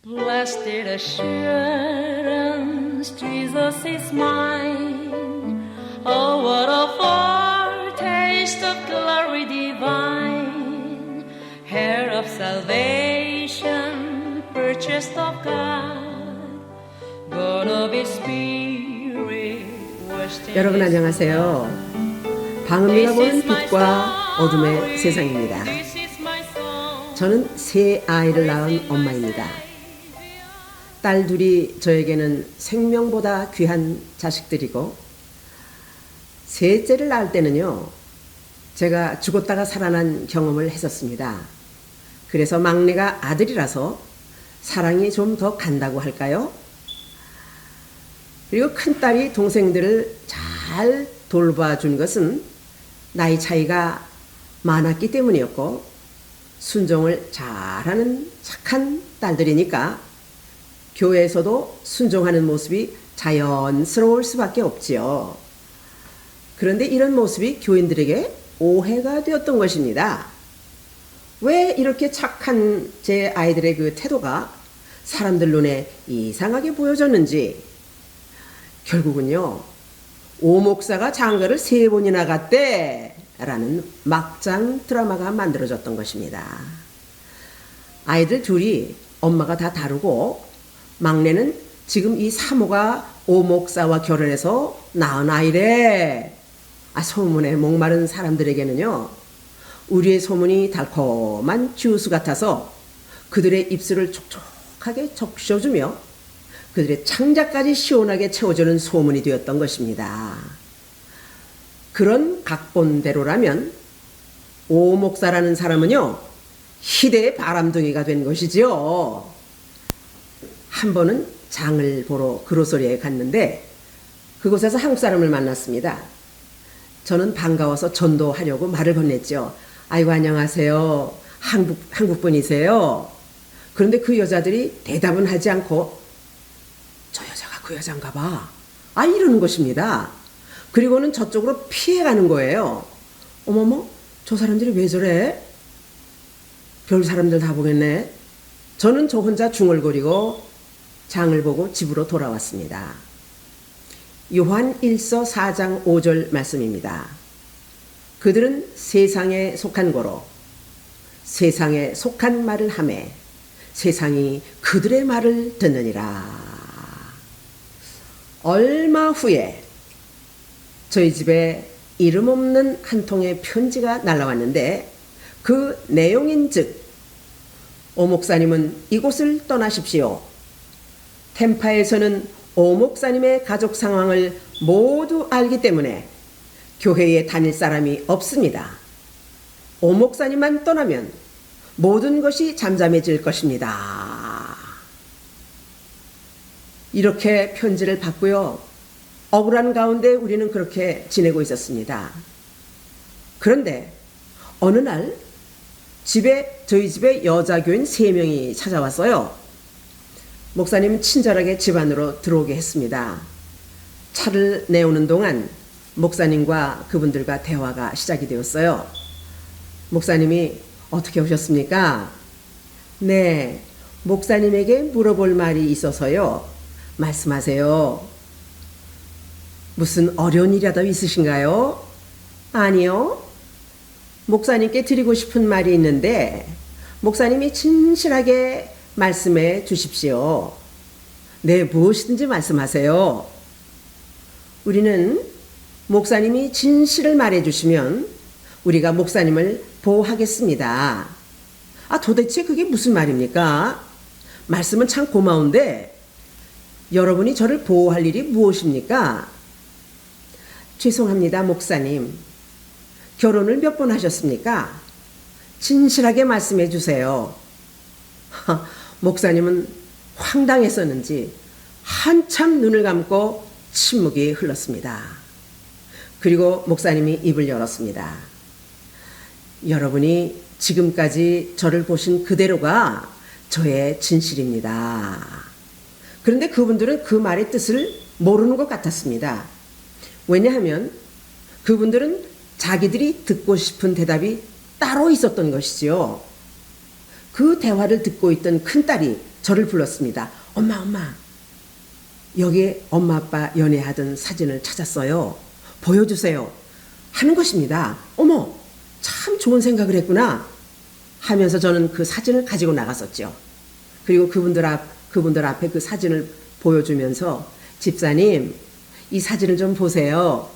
Blessed assurance, Jesus is mine. Oh, what a foretaste of glory divine, heir of salvation, purchased of God, born of His Spirit, washed in 여러분 His 안녕하세요. 방은미가 보는 빛과 어둠의 세상입니다. This is my song. 저는 세 아이를 낳은 엄마입니다. 딸 둘이 저에게는 생명보다 귀한 자식들이고, 셋째를 낳을 때는요, 제가 죽었다가 살아난 경험을 했었습니다. 그래서 막내가 아들이라서 사랑이 좀 더 간다고 할까요? 그리고 큰딸이 동생들을 잘 돌봐준 것은 나이 차이가 많았기 때문이었고, 순종을 잘하는 착한 딸들이니까 교회에서도 순종하는 모습이 자연스러울 수밖에 없지요. 그런데 이런 모습이 교인들에게 오해가 되었던 것입니다. 왜 이렇게 착한 제 아이들의 그 태도가 사람들 눈에 이상하게 보여졌는지, 결국은요, 오 목사가 장가를 3번이나 갔대 라는 막장 드라마가 만들어졌던 것입니다. 아이들 둘이 엄마가 다 다르고, 막내는 지금 이 사모가 오 목사와 결혼해서 낳은 아이래. 소문에 목마른 사람들에게는요, 우리의 소문이 달콤한 주스 같아서 그들의 입술을 촉촉하게 적셔주며 그들의 창자까지 시원하게 채워주는 소문이 되었던 것입니다. 그런 각본대로라면 오 목사라는 사람은요, 희대의 바람둥이가 된 것이지요. 한 번은 장을 보러 그로소리에 갔는데 그곳에서 한국 사람을 만났습니다. 저는 반가워서 전도하려고 말을 건넸죠. 아이고 안녕하세요. 한국 분이세요? 그런데 그 여자들이 대답은 하지 않고 저 여자가 그 여잔가 봐. 이러는 것입니다. 그리고는 저쪽으로 피해가는 거예요. 어머머, 저 사람들이 왜 저래? 별 사람들 다 보겠네. 저는 저 혼자 중얼거리고 장을 보고 집으로 돌아왔습니다. 요한 1서 4장 5절 말씀입니다. 그들은 세상에 속한 거로 세상에 속한 말을 하매 세상이 그들의 말을 듣느니라. 얼마 후에 저희 집에 이름 없는 한 통의 편지가 날라왔는데, 그 내용인즉 오 목사님은 이곳을 떠나십시오. 템파에서는 오 목사님의 가족 상황을 모두 알기 때문에 교회에 다닐 사람이 없습니다. 오 목사님만 떠나면 모든 것이 잠잠해질 것입니다. 이렇게 편지를 받고요, 억울한 가운데 우리는 그렇게 지내고 있었습니다. 그런데 어느 날 저희 집에 여자 교인 3명이 찾아왔어요. 목사님은 친절하게 집 안으로 들어오게 했습니다. 차를 내오는 동안 목사님과 그분들과 대화가 시작이 되었어요. 목사님이 어떻게 오셨습니까? 네, 목사님에게 물어볼 말이 있어서요. 말씀하세요. 무슨 어려운 일이라도 있으신가요? 아니요. 목사님께 드리고 싶은 말이 있는데 목사님이 진실하게 말씀해 주십시오. 네, 무엇이든지 말씀하세요. 우리는 목사님이 진실을 말해 주시면 우리가 목사님을 보호하겠습니다. 도대체 그게 무슨 말입니까? 말씀은 참 고마운데 여러분이 저를 보호할 일이 무엇입니까? 죄송합니다, 목사님. 결혼을 몇 번 하셨습니까? 진실하게 말씀해 주세요. 목사님은 황당했었는지 한참 눈을 감고 침묵이 흘렀습니다. 그리고 목사님이 입을 열었습니다. 여러분이 지금까지 저를 보신 그대로가 저의 진실입니다. 그런데 그분들은 그 말의 뜻을 모르는 것 같았습니다. 왜냐하면 그분들은 자기들이 듣고 싶은 대답이 따로 있었던 것이지요. 그 대화를 듣고 있던 큰딸이 저를 불렀습니다. 엄마, 엄마. 여기에 엄마 아빠 연애하던 사진을 찾았어요. 보여주세요. 하는 것입니다. 어머, 참 좋은 생각을 했구나 하면서 저는 그 사진을 가지고 나갔었죠. 그리고 그분들 앞에 그 사진을 보여주면서 집사님, 이 사진을 좀 보세요.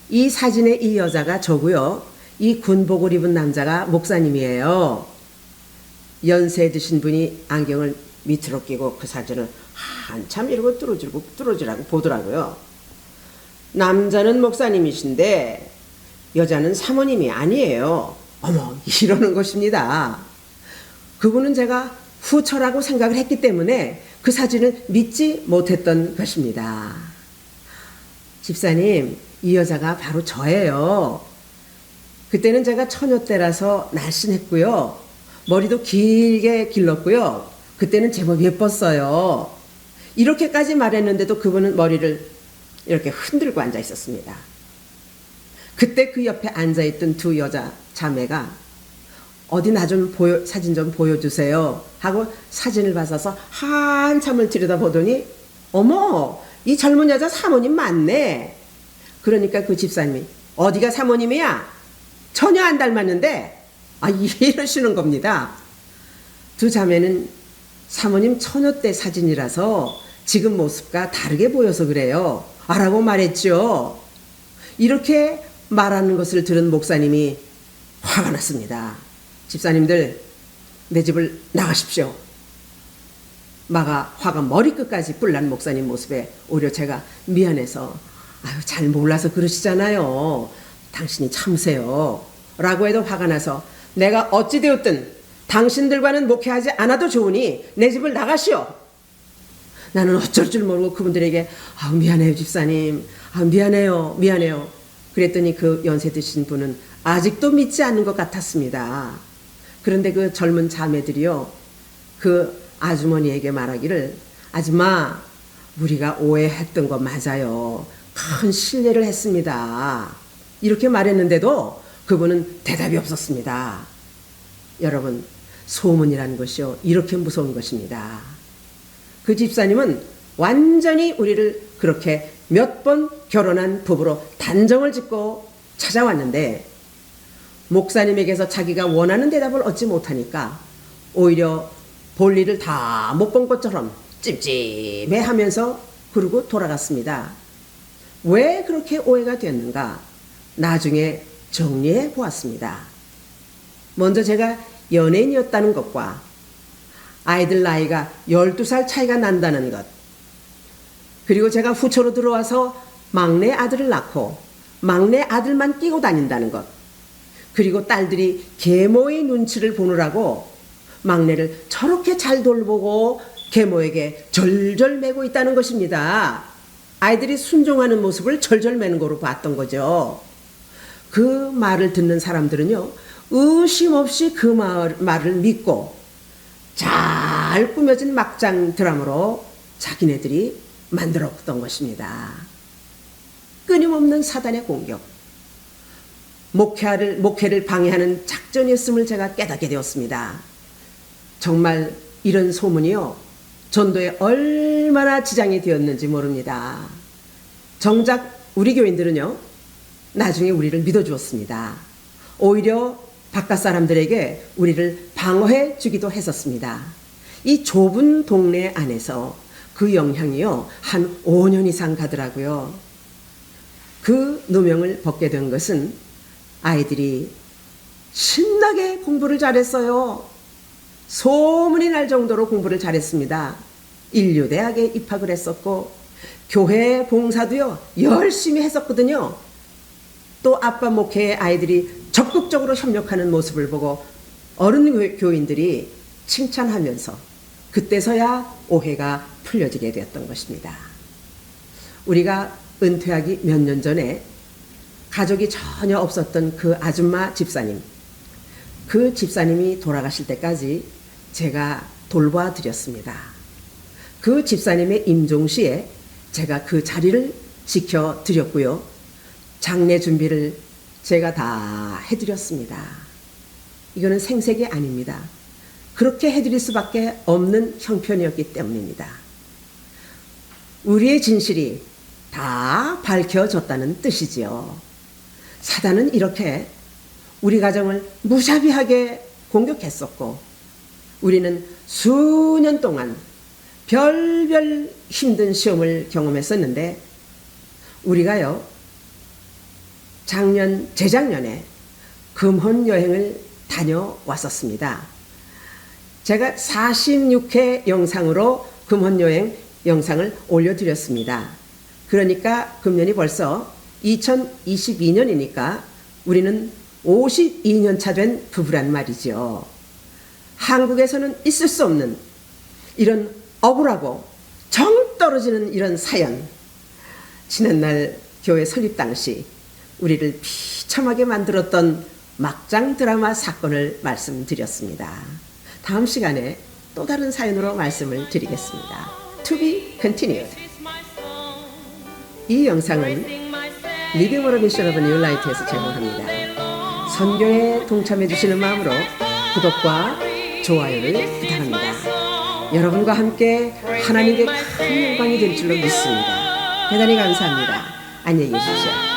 이 사진에 이 여자가 저고요. 이 군복을 입은 남자가 목사님이에요. 연세 드신 분이 안경을 밑으로 끼고 그 사진을 한참 이러고 뚫어주라고 보더라고요. 남자는 목사님이신데 여자는 사모님이 아니에요. 어머, 이러는 것입니다. 그분은 제가 후처라고 생각을 했기 때문에 그 사진을 믿지 못했던 것입니다. 집사님, 이 여자가 바로 저예요. 그때는 제가 처녀 때라서 날씬했고요. 머리도 길게 길렀고요. 그때는 제법 예뻤어요. 이렇게까지 말했는데도 그분은 머리를 이렇게 흔들고 앉아 있었습니다. 그때 그 옆에 앉아있던 두 여자 자매가 어디 나 좀 사진 좀 보여주세요 하고 사진을 받아서 한참을 들여다보더니 어머, 이 젊은 여자 사모님 맞네. 그러니까 그 집사님이 어디가 사모님이야? 전혀 안 닮았는데 이러시는 겁니다. 두 자매는 사모님 처녀 때 사진이라서 지금 모습과 다르게 보여서 그래요 라고 말했죠. 이렇게 말하는 것을 들은 목사님이 화가 났습니다. 집사님들, 내 집을 나가십시오. 화가 머리끝까지 뿔난 목사님 모습에 오히려 제가 미안해서 잘 몰라서 그러시잖아요. 당신이 참으세요 라고 해도 화가 나서 내가 어찌되었든 당신들과는 목회하지 않아도 좋으니 내 집을 나가시오. 나는 어쩔 줄 모르고 그분들에게 미안해요 집사님, 미안해요. 그랬더니 그 연세 드신 분은 아직도 믿지 않는 것 같았습니다. 그런데 그 젊은 자매들이요, 그 아주머니에게 말하기를 아줌마, 우리가 오해했던 거 맞아요. 큰 실례를 했습니다. 이렇게 말했는데도 그분은 대답이 없었습니다. 여러분, 소문이라는 것이요, 이렇게 무서운 것입니다. 그 집사님은 완전히 우리를 그렇게 몇 번 결혼한 부부로 단정을 짓고 찾아왔는데 목사님에게서 자기가 원하는 대답을 얻지 못하니까 오히려 볼 일을 다 못 본 것처럼 찜찜해하면서 그러고 돌아갔습니다. 왜 그렇게 오해가 됐는가? 나중에 정리해 보았습니다. 먼저 제가 연예인이었다는 것과 아이들 나이가 12살 차이가 난다는 것, 그리고 제가 후처로 들어와서 막내 아들을 낳고 막내 아들만 끼고 다닌다는 것, 그리고 딸들이 계모의 눈치를 보느라고 막내를 저렇게 잘 돌보고 계모에게 절절 매고 있다는 것입니다. 아이들이 순종하는 모습을 절절 매는 거로 봤던 거죠. 그 말을 듣는 사람들은요, 의심 없이 그 말을 믿고 잘 꾸며진 막장 드라마로 자기네들이 만들었던 것입니다. 끊임없는 사단의 공격, 목회를 방해하는 작전이었음을 제가 깨닫게 되었습니다. 정말 이런 소문이요, 전도에 얼마나 지장이 되었는지 모릅니다. 정작 우리 교인들은요, 나중에 우리를 믿어주었습니다. 오히려 바깥 사람들에게 우리를 방어해 주기도 했었습니다. 이 좁은 동네 안에서 그 영향이요, 한 5년 이상 가더라고요. 그 누명을 벗게 된 것은 아이들이 신나게 공부를 잘했어요. 소문이 날 정도로 공부를 잘했습니다. 인류대학에 입학을 했었고 교회 봉사도요, 열심히 했었거든요. 또 아빠 목회에 아이들이 적극적으로 협력하는 모습을 보고 어른 교인들이 칭찬하면서 그때서야 오해가 풀려지게 되었던 것입니다. 우리가 은퇴하기 몇 년 전에 가족이 전혀 없었던 그 아줌마 집사님, 그 집사님이 돌아가실 때까지 제가 돌봐 드렸습니다. 그 집사님의 임종시에 제가 그 자리를 지켜 드렸고요, 장례 준비를 제가 다 해드렸습니다. 이거는 생색이 아닙니다. 그렇게 해드릴 수밖에 없는 형편이었기 때문입니다. 우리의 진실이 다 밝혀졌다는 뜻이지요. 사단은 이렇게 우리 가정을 무자비하게 공격했었고, 우리는 수년 동안 별별 힘든 시험을 경험했었는데, 우리가요, 재작년에 금혼 여행을 다녀왔었습니다. 제가 46회 영상으로 금혼 여행 영상을 올려드렸습니다. 그러니까 금년이 벌써 2022년이니까 우리는 52년 차 된 부부란 말이죠. 한국에서는 있을 수 없는 이런 억울하고 정 떨어지는 이런 사연, 지난날 교회 설립 당시 우리를 비참하게 만들었던 막장 드라마 사건을 말씀드렸습니다. 다음 시간에 또 다른 사연으로 말씀을 드리겠습니다. To be continued. 이 영상은 리빙 오브 미션 오브 뉴 라이트에서 제공합니다. 선교에 동참해 주시는 마음으로 구독과 좋아요를 부탁합니다. 여러분과 함께 하나님께 큰 영광이 될 줄로 믿습니다. 대단히 감사합니다. 안녕히 계십시오.